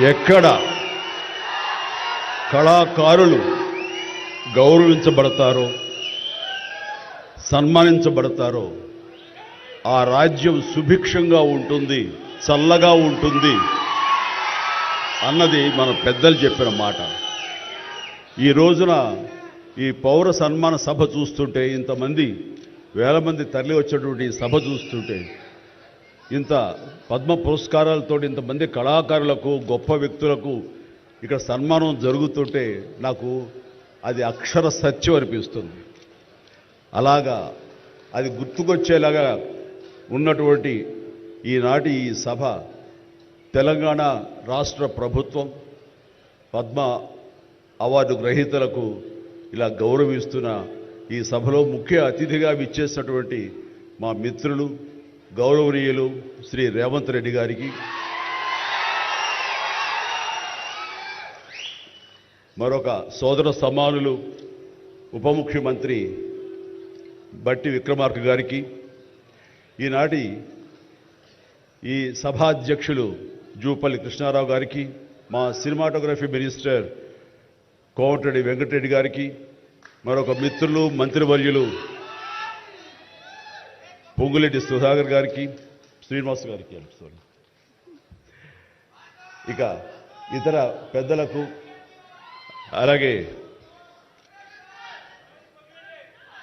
ఎక్కడ కళాకారులు గౌరవించబడతారో సన్మానించబడతారో ఆ రాజ్యం సుభిక్షంగా ఉంటుంది, చల్లగా ఉంటుంది అన్నది మన పెద్దలు చెప్పిన మాట. ఈ రోజున ఈ పౌర సన్మాన సభ చూస్తుంటే, ఇంతమంది వేల మంది తరలి వచ్చేటువంటి సభ చూస్తుంటే, ఇంత పద్మ పురస్కారాలతో ఇంతమంది కళాకారులకు గొప్ప వ్యక్తులకు ఇక్కడ సన్మానం జరుగుతుంటే నాకు అది అక్షర సత్యం అనిపిస్తుంది. అలాగా అది గుర్తుకొచ్చేలాగా ఉన్నటువంటి ఈనాటి ఈ సభ తెలంగాణ రాష్ట్ర ప్రభుత్వం పద్మ అవార్డు గ్రహీతలకు ఇలా గౌరవిస్తున్న ఈ సభలో ముఖ్య అతిథిగా విచ్చేసినటువంటి మా మిత్రులు గౌరవనీయులు శ్రీ రేవంత్ రెడ్డి గారికి, మరొక సోదర సమానులు ఉప ముఖ్యమంత్రి బట్టి విక్రమార్క గారికి, ఈనాటి ఈ సభాధ్యక్షులు జూపల్లి కృష్ణారావు గారికి, మా సినిమాటోగ్రఫీ మినిస్టర్ కోమటిరెడ్డి వెంకటరెడ్డి గారికి, మరొక మిత్రులు మంత్రివర్యులు పొంగులేటి సుధాకర్ గారికి, శ్రీనివాస్ గారికి, ఇక ఇతర పెద్దలకు, అలాగే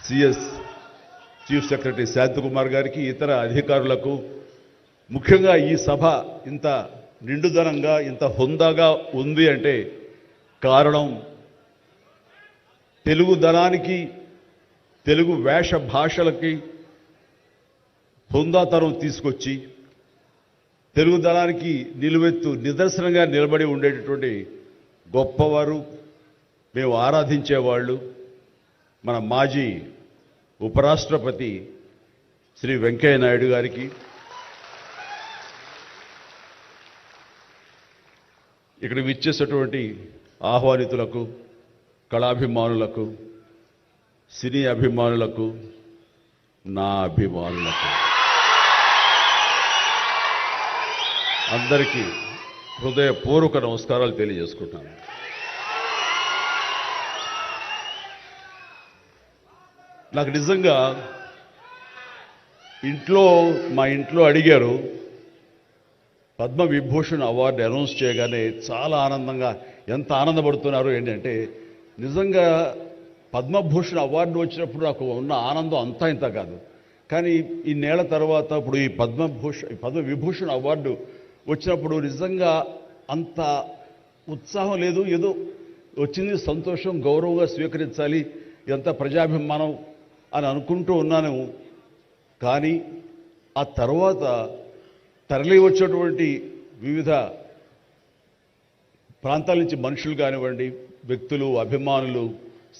సిఎస్ చీఫ్ సెక్రటరీ శాంతకుమార్ గారికి, ఇతర అధికారులకు, ముఖ్యంగా ఈ సభ ఇంత నిండుదనంగా ఇంత హుందాగా ఉంది అంటే కారణం తెలుగుదనానికి, తెలుగు వేష భాషలకి హుందాతనం తీసుకొచ్చి తెలుగుదనానికి నిలువెత్తు నిదర్శనంగా నిలబడి ఉండేటటువంటి గొప్పవారు, మేము ఆరాధించేవాళ్ళు మన మాజీ ఉపరాష్ట్రపతి శ్రీ వెంకయ్య నాయుడు గారికి, ఇక్కడ విచ్చేసినటువంటి ఆహ్వానితులకు, కళాభిమానులకు, సినీ అభిమానులకు, నా అభిమానులకు అందరికీ హృదయపూర్వక నమస్కారాలు తెలియజేసుకుంటున్నాను. నాకు నిజంగా మా ఇంట్లో అడిగారు, పద్మ విభూషణ్ అవార్డు అనౌన్స్ చేయగానే చాలా ఆనందంగా, ఎంత ఆనందపడుతున్నారు ఏంటంటే, నిజంగా పద్మభూషణ్ అవార్డు వచ్చినప్పుడు నాకు ఉన్న ఆనందం అంతా ఇంత కాదు. కానీ ఇన్నేళ్ల తర్వాత ఇప్పుడు ఈ పద్మ విభూషణ్ అవార్డు వచ్చినప్పుడు నిజంగా అంత ఉత్సాహం లేదు. ఏదో వచ్చింది, సంతోషం, గౌరవంగా స్వీకరించాలి, ఎంత ప్రజాభిమానం అని అనుకుంటూ ఉన్నాను. కానీ ఆ తర్వాత తరలి వచ్చేటువంటి వివిధ ప్రాంతాల నుంచి మనుషులు కానివ్వండి, వ్యక్తులు, అభిమానులు,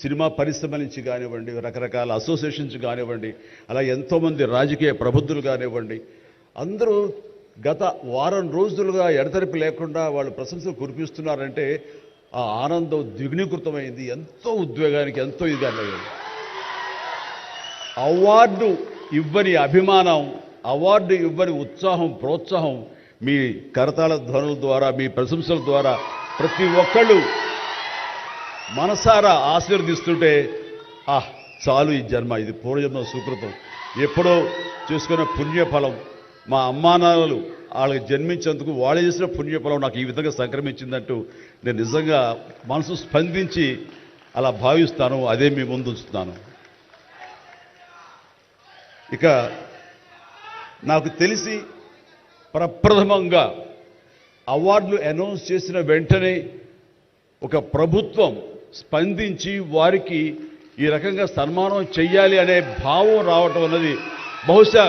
సినిమా పరిశ్రమ నుంచి కానివ్వండి, రకరకాల అసోసియేషన్స్ కానివ్వండి, అలా ఎంతోమంది రాజకీయ ప్రబుద్ధులు కానివ్వండి, అందరూ గత వారం రోజులుగా ఎడతెరిపి లేకుండా వాళ్ళు ప్రశంసలు కురిపిస్తున్నారంటే ఆ ఆనందం ద్విగుణీకృతమైంది. ఎంతో ఉద్వేగానికి, ఎంతో ఇదిగా అయ్యింది. అవార్డు ఇవ్వని అభిమానం, అవార్డు ఇవ్వని ఉత్సాహం, ప్రోత్సాహం మీ కరతాళ ధ్వనుల ద్వారా, మీ ప్రశంసల ద్వారా ప్రతి ఒక్కళ్ళు మనసారా ఆశీర్వదిస్తుంటే చాలు, ఈ జన్మ, ఇది పూర్వజన్మ సుకృతం, ఎప్పుడో చేసుకున్న పుణ్యఫలం, మా అమ్మానాన్నలు వాళ్ళకి జన్మించేందుకు వాళ్ళు చేసిన పుణ్యఫలం నాకు ఈ విధంగా సంక్రమించిందంటూ నేను నిజంగా మనసు స్పందించి అలా భావిస్తాను. అదే మీ ముందు ఉంచుతున్నాను. ఇక నాకు తెలిసి ప్రప్రథమంగా అవార్డులు అనౌన్స్ చేసిన వెంటనే ఒక ప్రభుత్వం స్పందించి వారికి ఈ రకంగా సన్మానం చెయ్యాలి అనే భావం రావటం అన్నది బహుశా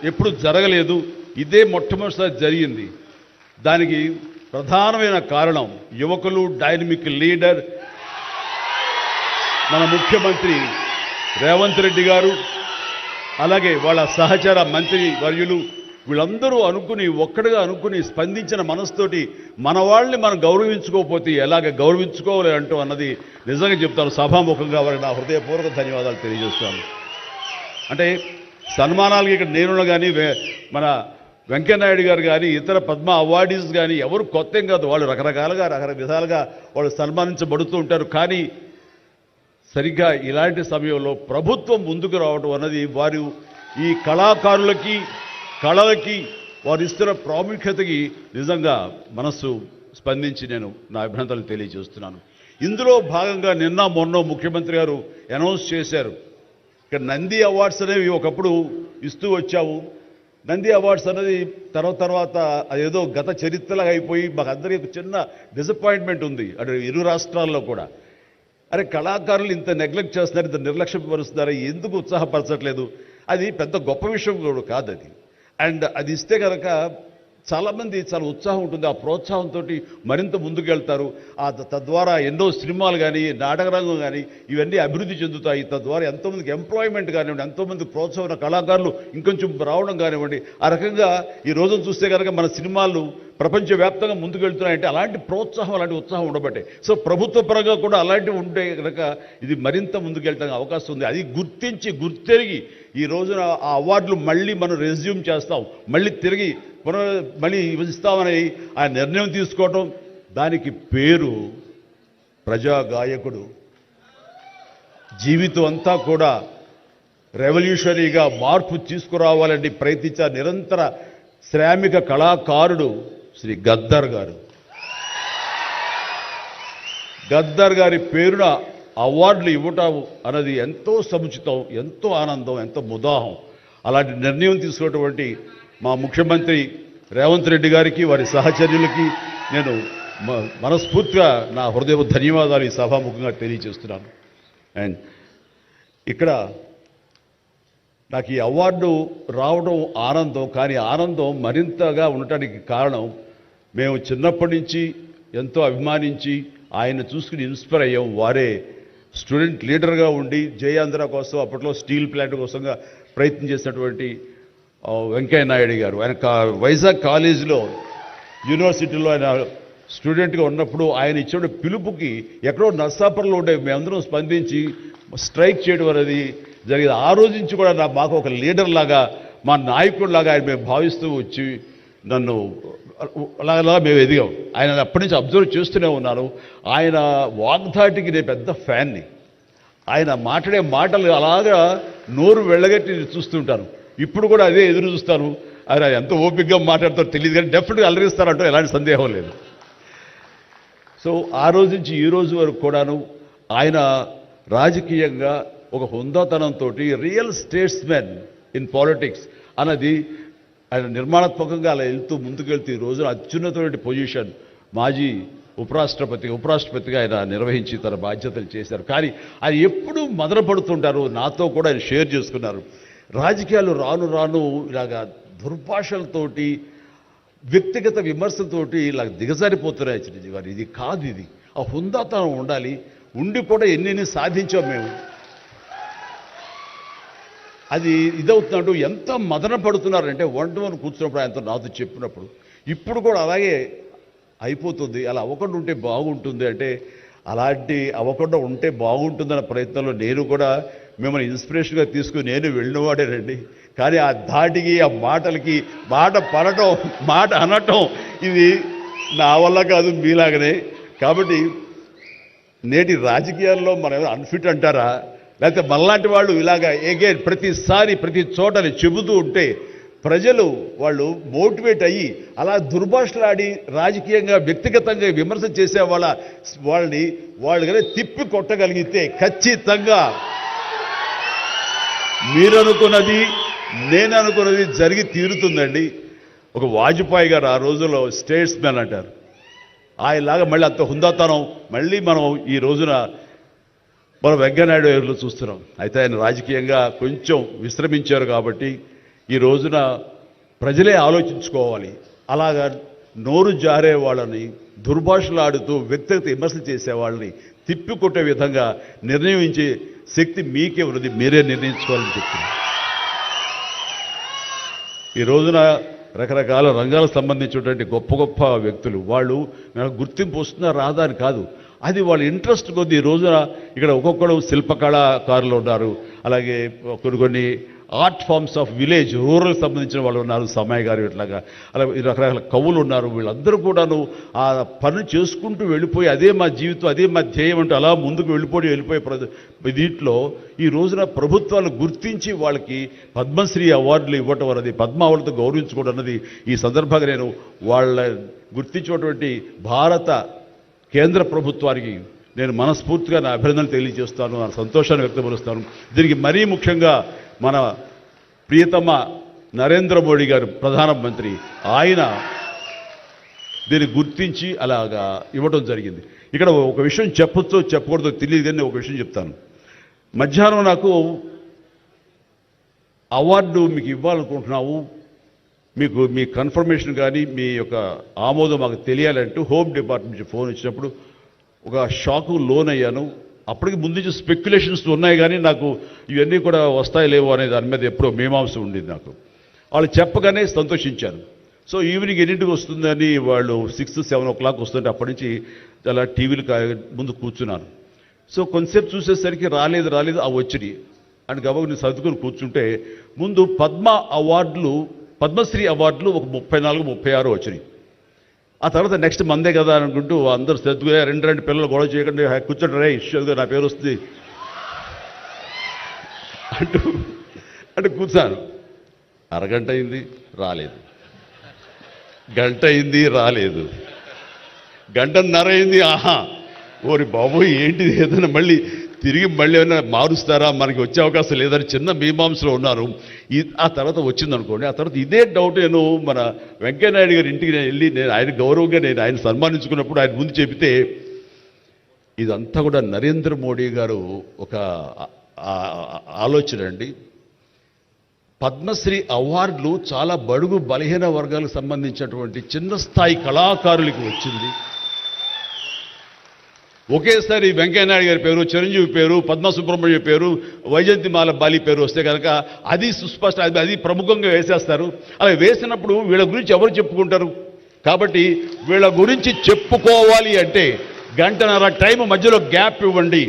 ఎప్పుడు జరగలేదు. ఇదే మొట్టమొదటిసారి జరిగింది. దానికి ప్రధానమైన కారణం యువకులు, డైనమిక్ లీడర్ మన ముఖ్యమంత్రి రేవంత్ రెడ్డి గారు, అలాగే వాళ్ళ సహచర మంత్రి వర్యులు, వీళ్ళందరూ ఒక్కడిగా అనుకుని స్పందించిన మనసుతోటి మన వాళ్ళని మనం గౌరవించుకోకపోతే ఎలాగ గౌరవించుకోవాలి అంటూ అన్నది నిజంగా చెప్తాను. సభాముఖంగా వారికి నా హృదయపూర్వక ధన్యవాదాలు తెలియజేస్తాను. అంటే సన్మానాలకి ఇక్కడ నేను కానీ మన వెంకయ్యనాయుడు గారు కానీ ఇతర పద్మ అవార్డీస్ కానీ ఎవరు కొత్త ఏం కాదు, వాళ్ళు రకరకాలుగా విధాలుగా వాళ్ళు సన్మానించబడుతూ ఉంటారు. కానీ సరిగ్గా ఇలాంటి సమయంలో ప్రభుత్వం ముందుకు రావడం అన్నది వారు ఈ కళాకారులకి కళలకి వారు ఇస్తున్న ప్రాముఖ్యతకి నిజంగా మనస్సు స్పందించి నేను నా అభినందనలు తెలియజేస్తున్నాను. ఇందులో భాగంగా నిన్న మొన్న ముఖ్యమంత్రి గారు అనౌన్స్ చేశారు, ఇక్కడ నంది అవార్డ్స్ అనేవి ఒకప్పుడు ఇస్తూ వచ్చాము. నంది అవార్డ్స్ అనేది తర్వాత అదేదో గత చరిత్రలాగా అయిపోయి మాకు అందరికీ చిన్న డిసప్పాయింట్మెంట్ ఉంది అటు ఇరు రాష్ట్రాల్లో కూడా. అరే కళాకారులు ఇంత నెగ్లెక్ట్ చేస్తున్నారు, ఇంత నిర్లక్ష్యపరుస్తున్నారు, ఎందుకు ఉత్సాహపరచట్లేదు? అది పెద్ద గొప్ప విషయం కూడా కాదు అది. అండ్ అది ఇస్తే కనుక చాలామంది చాలా ఉత్సాహం ఉంటుంది, ఆ ప్రోత్సాహంతో మరింత ముందుకెళ్తారు. తద్వారా ఎన్నో సినిమాలు కానీ నాటకరంగం కానీ ఇవన్నీ అభివృద్ధి చెందుతాయి. తద్వారా ఎంతోమందికి ఎంప్లాయ్మెంట్ కానివ్వండి, ఎంతోమంది ప్రోత్సాహం కళాకారులు ఇంకొంచెం రావడం కానివ్వండి. ఆ రకంగా ఈ రోజును చూస్తే కనుక మన సినిమాలు ప్రపంచవ్యాప్తంగా ముందుకెళ్తున్నాయంటే అలాంటి ప్రోత్సాహం అలాంటి ఉత్సాహం ఉండబట్టే. సో ప్రభుత్వ పరంగా కూడా అలాంటివి ఉంటే కనుక ఇది మరింత ముందుకెళ్ళడానికి అవకాశం ఉంది. అది గుర్తెరిగి ఈ రోజున ఆ అవార్డులు మళ్ళీ మనం రెజ్యూమ్ చేస్తాం, మళ్ళీ తిరిగి మళ్ళీ ఇస్తామని ఆ నిర్ణయం తీసుకోవటం, దానికి పేరు ప్రజాగాయకుడు. జీవితం అంతా కూడా రెవల్యూషనరీగా మార్పు తీసుకురావాలని ప్రయత్నించే నిరంతర శ్రామిక కళాకారుడు శ్రీ గద్దర్ గారు. గద్దర్ గారి పేరున అవార్డులు ఇవ్వటం అన్నది ఎంతో సముచితం, ఎంతో ఆనందం, ఎంతో ముదాహం. అలాంటి నిర్ణయం తీసుకున్నటువంటి మా ముఖ్యమంత్రి రేవంత్ రెడ్డి గారికి వారి సహచర్యులకి నేను మనస్ఫూర్తిగా నా హృదయ ధన్యవాదాలు ఈ సభాముఖంగా తెలియజేస్తున్నాను. అండ్ ఇక్కడ నాకు ఈ అవార్డు రావడం ఆనందం, కానీ ఆనందం మరింతగా ఉండటానికి కారణం మేము చిన్నప్పటి నుంచి ఎంతో అభిమానించి ఆయన చూసుకుని ఇన్స్పైర్ అయ్యాం. వారే స్టూడెంట్ లీడర్గా ఉండి జయాంధ్ర కోసం అప్పట్లో స్టీల్ ప్లాంట్ కోసంగా ప్రయత్నం చేసినటువంటి వెంకయ్యనాయుడు గారు. ఆయన వైజాగ్ కాలేజీలో యూనివర్సిటీలో ఆయన స్టూడెంట్గా ఉన్నప్పుడు ఆయన ఇచ్చిన పిలుపుకి ఎక్కడో నర్సాపురంలో ఉండే మేమందరం స్పందించి స్ట్రైక్ చేయడం అనేది జరిగింది. ఆ రోజు నుంచి కూడా మాకు ఒక లీడర్ లాగా, మా నాయకుడిలాగా ఆయన మేము భావిస్తూ వచ్చి నన్ను అలాగా మేము ఎదిగాం. ఆయన అప్పటి నుంచి అబ్జర్వ్ చేస్తూనే ఉన్నాను. ఆయన వాగ్ధాటికి నేను పెద్ద ఫ్యాన్ని. ఆయన మాట్లాడే మాటలు అలాగా నోరు వెళ్ళగట్టి చూస్తుంటాను. ఇప్పుడు కూడా అదే ఎదురు చూస్తాను. ఆయన ఎంత ఓపికగా మాట్లాడతారో తెలియదు, కానీ డెఫినెట్గా అలరిస్తారంటూ ఎలాంటి సందేహం లేదు. సో ఆ రోజు నుంచి ఈ రోజు వరకు కూడాను ఆయన రాజకీయంగా ఒక హుందాతనంతో రియల్ స్టేట్స్మెన్ ఇన్ పాలిటిక్స్ అన్నది ఆయన నిర్మాణాత్మకంగా అలా ముందుకెళ్తూ ఈ రోజున అత్యున్నతమైన పొజిషన్ మాజీ ఉపరాష్ట్రపతిగా ఆయన నిర్వహించి తన బాధ్యతలు చేశారు. కానీ ఆయన ఎప్పుడూ మదనపడుతుంటారు. నాతో కూడా ఆయన షేర్ చేసుకున్నారు. రాజకీయాలు రాను ఇలాగా దుర్భాషలతోటి వ్యక్తిగత విమర్శలతోటి ఇలా దిగజారిపోతున్నాయి చిరంజీవి గారు. ఇది కాదు, ఇది ఆ హుందాతనం ఉండాలి. ఉండి కూడా ఎన్ని సాధించాం మేము. అది ఇదవుతున్నట్టు ఎంత మదన పడుతున్నారంటే వన్ కూర్చున్నప్పుడు ఆయనతో నాతో చెప్పినప్పుడు ఇప్పుడు కూడా అలాగే అయిపోతుంది. అలా అవ్వకుండా ఉంటే బాగుంటుంది అంటే అలాంటి అవ్వకుండా ఉంటే బాగుంటుందన్న ప్రయత్నంలో నేను కూడా మిమ్మల్ని ఇన్స్పిరేషన్గా తీసుకుని నేను వెళ్ళినవాడేనండి. కానీ ఆ ధాటికి ఆ మాటలకి మాట పడటం మాట అనటం ఇది నా వల్ల కాదు, మీలాగనే. కాబట్టి నేటి రాజకీయాల్లో మనం అన్ఫిట్ అంటారా, లేకపోతే మనలాంటి వాళ్ళు ఇలాగా ఎగైన్ ప్రతిసారి ప్రతి చోటని చెబుతూ ఉంటే ప్రజలు వాళ్ళు మోటివేట్ అయ్యి అలా దుర్భాషలాడి రాజకీయంగా వ్యక్తిగతంగా విమర్శ చేసే వాళ్ళని కానీ తిప్పి కొట్టగలిగితే ఖచ్చితంగా మీరనుకున్నది నేను అనుకున్నది జరిగి తీరుతుందండి. ఒక వాజ్పేయి గారు ఆ రోజుల్లో స్టేట్స్మెన్ అంటారు. ఆయనలాగా మళ్ళీ అంత హుందాతనం మళ్ళీ మనం ఈ రోజున మనం వెంకయ్యనాయుడు గారిలో చూస్తున్నాం. అయితే ఆయన రాజకీయంగా కొంచెం విశ్రమించారు కాబట్టి ఈ రోజున ప్రజలే ఆలోచించుకోవాలి. అలాగా నోరు జారే వాళ్ళని దుర్భాషలాడుతూ వ్యక్తిగత విమర్శలు చేసేవాళ్ళని తిప్పికొట్టే విధంగా నిర్ణయించే శక్తి మీకే ఉన్నది, మీరే నిర్ణయించుకోవాలని చెప్తున్నారు. ఈ రోజున రకరకాల రంగాలకు సంబంధించినటువంటి గొప్ప గొప్ప వ్యక్తులు వాళ్ళు నాకు గుర్తింపు వస్తున్నా రాదా అని కాదు, అది వాళ్ళ ఇంట్రెస్ట్ కొద్ది. ఈ రోజున ఇక్కడ ఒక్కొక్కరు శిల్పకళాకారులు ఉన్నారు, అలాగే కొన్ని art forms of village rural సంబంధించిన వాళ్ళు ఉన్నారు, సమయ గారు ఇట్లాగా అలా రకరకాల కవులు ఉన్నారు. వీళ్ళందరూ కూడాను ఆ పని చేసుకుంటూ వెళ్ళిపోయి అదే మా జీవితం, అదే మా ధ్యేయం అంటూ అలా ముందుకు వెళ్ళిపోయే దీంట్లో ఈ రోజున ప్రభుత్వాలు గుర్తించి వాళ్ళకి పద్మశ్రీ అవార్డులు ఇవ్వటం అన్నది, పద్మ అవార్డుతో గౌరవించుకోవడం అన్నది ఈ సందర్భంగా నేను వాళ్ళ గుర్తించినటువంటి భారత కేంద్ర ప్రభుత్వానికి నేను మనస్ఫూర్తిగా నా అభినందనలు తెలియజేస్తాను, నా సంతోషాన్ని వ్యక్తపరుస్తాను. దీనికి మరీ ముఖ్యంగా మన ప్రియతమ నరేంద్ర మోడీ గారు ప్రధానమంత్రి, ఆయన దీన్ని గుర్తించి అలాగా ఇవ్వడం జరిగింది. ఇక్కడ ఒక విషయం చెప్పొచ్చో చెప్పకూడదో తెలియదు కానీ ఒక విషయం చెప్తాను. మధ్యాహ్నం నాకు అవార్డు మీకు ఇవ్వాలనుకుంటున్నాము, మీకు మీ కన్ఫర్మేషన్ కానీ మీ యొక్క ఆమోదం మాకు తెలియాలంటూ హోమ్ డిపార్ట్మెంట్ నుంచి ఫోన్ వచ్చినప్పుడు ఒక షాకు లోన్ అయ్యాను. అప్పటికి ముందు నుంచి స్పెక్యులేషన్స్ ఉన్నాయి కానీ నాకు ఇవన్నీ కూడా వస్తాయి లేవో అనే దాని మీద ఎప్పుడో మీమాంస ఉండేది నాకు. వాళ్ళు చెప్పగానే సంతోషించాను. సో ఈవినింగ్ ఎన్నింటికి వస్తుందని వాళ్ళు 6-7 o'clock వస్తుంటే అప్పటి నుంచి అలా టీవీలు ముందు కూర్చున్నాను. సో కొంతసేపు చూసేసరికి రాలేదు ఆ వచ్చినాయి అని గబగ నేను సర్దుకుని కూర్చుంటే ముందు పద్మశ్రీ అవార్డులు ఒక 34-36 వచ్చినాయి. ఆ తర్వాత నెక్స్ట్ మందే కదా అనుకుంటూ అందరూ సర్దుగా రెండు పిల్లలు గొడవ చేయకుండా కూర్చోండి రే ఇష్యూగా నా పేరు వస్తుంది అంటూ కూర్చాను. అరగంట అయింది రాలేదు, గంట అయింది రాలేదు, గంటన్నర అయింది. ఆహా ఓరి బాబోయ్ ఏంటిది, ఏదైనా మళ్ళీ ఏమైనా మారుస్తారా, మనకి వచ్చే అవకాశం లేదని చిన్న మీమాంసలో ఉన్నారు. ఆ తర్వాత వచ్చిందనుకోండి. ఆ తర్వాత ఇదే డౌట్ నేను మన వెంకయ్యనాయుడు గారి ఇంటికి వెళ్ళి నేను ఆయన గౌరవంగా ఆయన సన్మానించుకున్నప్పుడు ఆయన ముందు చెబితే ఇదంతా కూడా నరేంద్ర మోడీ గారు ఒక ఆలోచన అండి. పద్మశ్రీ అవార్డులు చాలా బడుగు బలహీన వర్గాలకు సంబంధించినటువంటి చిన్న స్థాయి కళాకారులకు వచ్చింది. ఒకేసారి వెంకయ్యనాయుడు గారి పేరు, చిరంజీవి పేరు, పద్మ సుబ్రహ్మణ్యం పేరు, వైజయంతిమాల బాలి పేరు వస్తే కనుక అది సుస్పష్ట, అది ప్రముఖంగా వేసేస్తారు. అలా వేసినప్పుడు వీళ్ళ గురించి ఎవరు చెప్పుకుంటారు? కాబట్టి వీళ్ళ గురించి చెప్పుకోవాలి అంటే గంటన్నర టైం మధ్యలో గ్యాప్ ఇవ్వండి.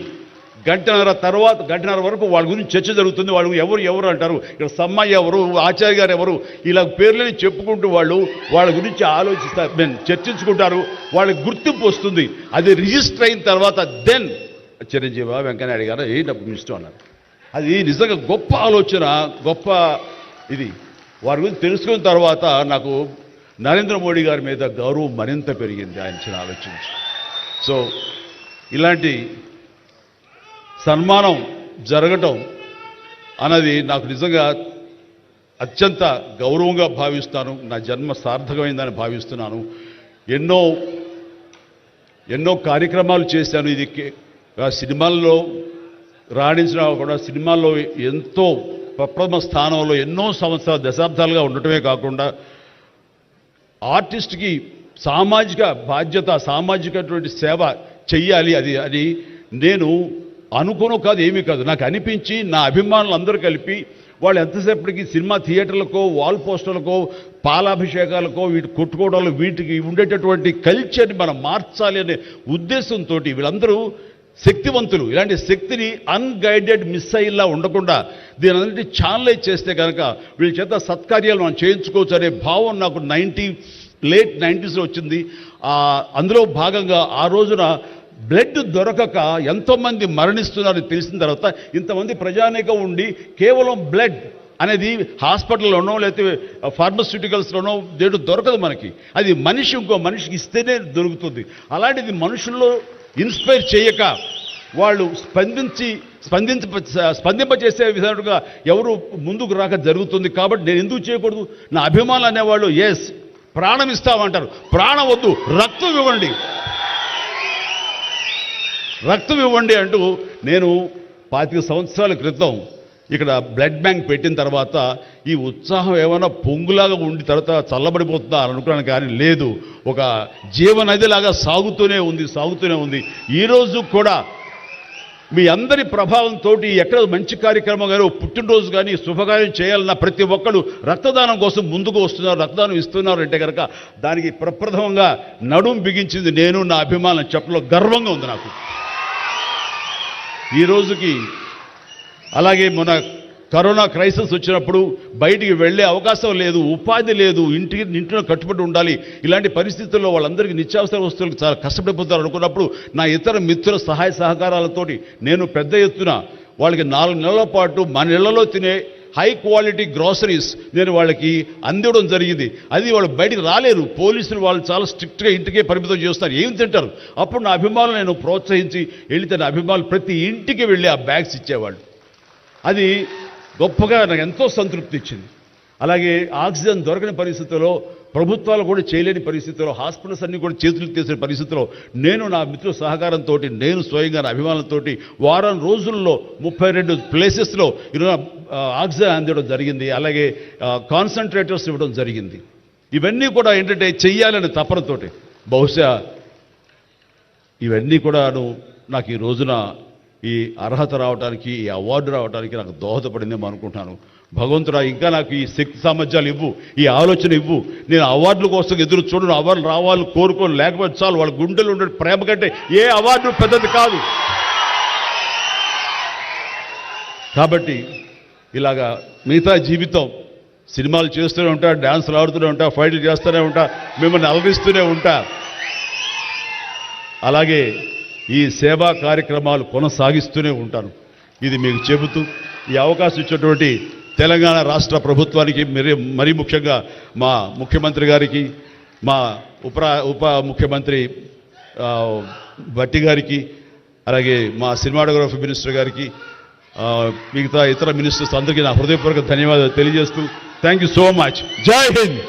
గంటన్నర వరకు వాళ్ళ గురించి చర్చ జరుగుతుంది. వాళ్ళు ఎవరు అంటారు, ఇక్కడ సమ్మయ్య ఎవరు, ఆచార్య గారు ఎవరు, ఇలా పేర్లని చెప్పుకుంటూ వాళ్ళ గురించి ఆలోచిస్తారు, చర్చించుకుంటారు. వాళ్ళకి గుర్తింపు వస్తుంది. అది రిజిస్టర్ అయిన తర్వాత దెన్ చిరంజీవి వెంకయ్యనాయుడు గారు ఏంటప్పుడు ఇష్టం అన్నారు. అది నిజంగా గొప్ప ఆలోచన, గొప్ప ఇది. వారి గురించి తెలుసుకున్న తర్వాత నాకు నరేంద్ర మోడీ గారి మీద గౌరవం మరింత పెరిగింది ఆయన ఆలోచించి. సో ఇలాంటి సన్మానం జరగటం అన్నది నాకు నిజంగా అత్యంత గౌరవంగా భావిస్తాను. నా జన్మ సార్థకమైందని భావిస్తున్నాను. ఎన్నో కార్యక్రమాలు చేశాను. ఇది సినిమాల్లో రాణించిన కూడా సినిమాల్లో ఎంతో ప్రప్రథమ స్థానంలో ఎన్నో సంవత్సరాలు దశాబ్దాలుగా ఉండటమే కాకుండా ఆర్టిస్ట్కి సామాజిక బాధ్యత, సామాజికటువంటి సేవ చెయ్యాలి. అది నేను అనుకోను కాదు, ఏమీ కాదు, నాకు అనిపించి నా అభిమానులు అందరూ కలిపి వాళ్ళు ఎంతసేపటికి సినిమా థియేటర్లకో వాల్ పోస్టర్లకో పాలాభిషేకాలకో వీటి కొట్టుకోవడాలు వీటికి ఉండేటటువంటి కల్చర్ని మనం మార్చాలి అనే ఉద్దేశంతో వీళ్ళందరూ శక్తివంతులు. ఇలాంటి శక్తిని అన్గైడెడ్ మిస్సైల్లా ఉండకుండా దీని అన్నింటి ఛానలైజ్ చేస్తే కనుక వీళ్ళ చేత సత్కార్యాలు మనం చేయించుకోవచ్చు అనే భావం నాకు లేట్ 90s వచ్చింది. అందులో భాగంగా ఆ రోజున బ్లడ్ దొరకక ఎంతోమంది మరణిస్తున్నారని తెలిసిన తర్వాత ఇంతమంది ప్రజానీకం ఉండి కేవలం బ్లడ్ అనేది హాస్పిటల్లోనో లేకపోతే ఫార్మస్యూటికల్స్లోనో దొరకదు మనకి. అది మనిషి ఇంకో మనిషికి ఇస్తేనే దొరుకుతుంది. అలాంటిది మనుషుల్లో ఇన్స్పైర్ చేయక వాళ్ళు స్పందింపచేసే విధంగా ఎవరు ముందుకు రాక జరుగుతుంది. కాబట్టి నేను ఎందుకు చేయకూడదు? నా అభిమానులు అనేవాళ్ళు ఎస్ ప్రాణం ఇస్తామంటారు. ప్రాణం వద్దు, రక్తం ఇవ్వండి అంటూ నేను 25 సంవత్సరాల క్రితం ఇక్కడ బ్లడ్ బ్యాంక్ పెట్టిన తర్వాత ఈ ఉత్సాహం ఏమైనా పొంగులాగా ఉండి తర్వాత చల్లబడిపోతుందా అని అనుకున్నాను. కానీ లేదు, ఒక జీవనదిలాగా సాగుతూనే ఉంది. ఈరోజు కూడా మీ అందరి ప్రభావంతో ఎక్కడ మంచి కార్యక్రమం కానీ పుట్టినరోజు కానీ శుభకార్యం చేయాలన్న ప్రతి ఒక్కరు రక్తదానం కోసం ముందుకు వస్తున్నారు, రక్తదానం ఇస్తున్నారు అంటే కనుక దానికి ప్రప్రథమంగా నడుం బిగించింది నేను, నా అభిమానులు చెప్పలో గర్వంగా ఉంది నాకు ఈ రోజుకి. అలాగే మన కరోనా క్రైసిస్ వచ్చినప్పుడు బయటికి వెళ్ళే అవకాశం లేదు, ఉపాధి లేదు, ఇంటిలో కట్టుబడి ఉండాలి. ఇలాంటి పరిస్థితుల్లో వాళ్ళందరికీ నిత్యావసర వస్తువులకు చాలా కష్టపడిపోతారు అనుకున్నప్పుడు నా ఇతర మిత్రుల సహాయ సహకారాలతోటి నేను పెద్ద ఎత్తున వాళ్ళకి 4 నెలల పాటు మన ఇళ్లలో తినే హై క్వాలిటీ గ్రాసరీస్ నేను వాళ్ళకి అందివ్వడం జరిగింది. అది వాళ్ళు బయటికి రాలేరు, పోలీసులు వాళ్ళు చాలా స్ట్రిక్ట్గా ఇంటికే పరిమితం చేస్తారు, ఏం తింటారు. అప్పుడు నా అభిమానులు నేను ప్రోత్సహించి వెళితే నా అభిమానులు ప్రతి ఇంటికి వెళ్ళి ఆ బ్యాగ్స్ ఇచ్చేవాళ్ళు. అది గొప్పగా నాకు ఎంతో సంతృప్తి ఇచ్చింది. అలాగే ఆక్సిజన్ దొరకని పరిస్థితుల్లో, ప్రభుత్వాలు కూడా చేయలేని పరిస్థితుల్లో, హాస్పిటల్స్ అన్నీ కూడా చేతులు తీసిన పరిస్థితుల్లో నేను నా మిత్రుల సహకారంతో, నేను స్వయంగా నా అభిమానులతో వారం రోజుల్లో 32 ప్లేసెస్లో ఈరోజు ఆక్సిజన్ అందివ్వడం జరిగింది. అలాగే కాన్సన్ట్రేటర్స్ ఇవ్వడం జరిగింది. ఇవన్నీ కూడా ఏంటంటే చెయ్యాలని తపనతోటి. బహుశా ఇవన్నీ కూడాను నాకు ఈ రోజున ఈ అర్హత రావడానికి, ఈ అవార్డు రావడానికి నాకు దోహదపడిందేమో అనుకుంటున్నాను. భగవంతుడా ఇంకా నాకు ఈ శక్తి సామర్థ్యాలు ఇవ్వు, ఈ ఆలోచన ఇవ్వు. నేను అవార్డుల కోసం ఎదురు చూడను, అవార్డులు రావాలి కోరుకోను, లేకపోతే చాలు. వాళ్ళ గుండెలు ఉండే ప్రేమ కంటే ఏ అవార్డు పెద్దది కాదు. కాబట్టి ఇలాగా మిగతా జీవితం సినిమాలు చేస్తూనే ఉంటా, డ్యాన్సులు ఆడుతూనే ఉంటా, ఫైట్లు చేస్తూనే ఉంటా, మిమ్మల్ని అలరిస్తూనే ఉంటా. అలాగే ఈ సేవా కార్యక్రమాలు కొనసాగిస్తూనే ఉంటాను. ఇది మీకు చెబుతూ ఈ అవకాశం ఇచ్చినటువంటి తెలంగాణ రాష్ట్ర ప్రభుత్వానికి, మరీ ముఖ్యంగా మా ముఖ్యమంత్రి గారికి, మా ఉప ముఖ్యమంత్రి భట్టి గారికి, అలాగే మా సినిమాటోగ్రఫీ మినిస్టర్ గారికి, మిగతా ఇతర మినిస్టర్స్ అందరికీ నా హృదయపూర్వక ధన్యవాదాలు తెలియజేస్తూ థ్యాంక్ యూ సో మచ్. జై హింద్.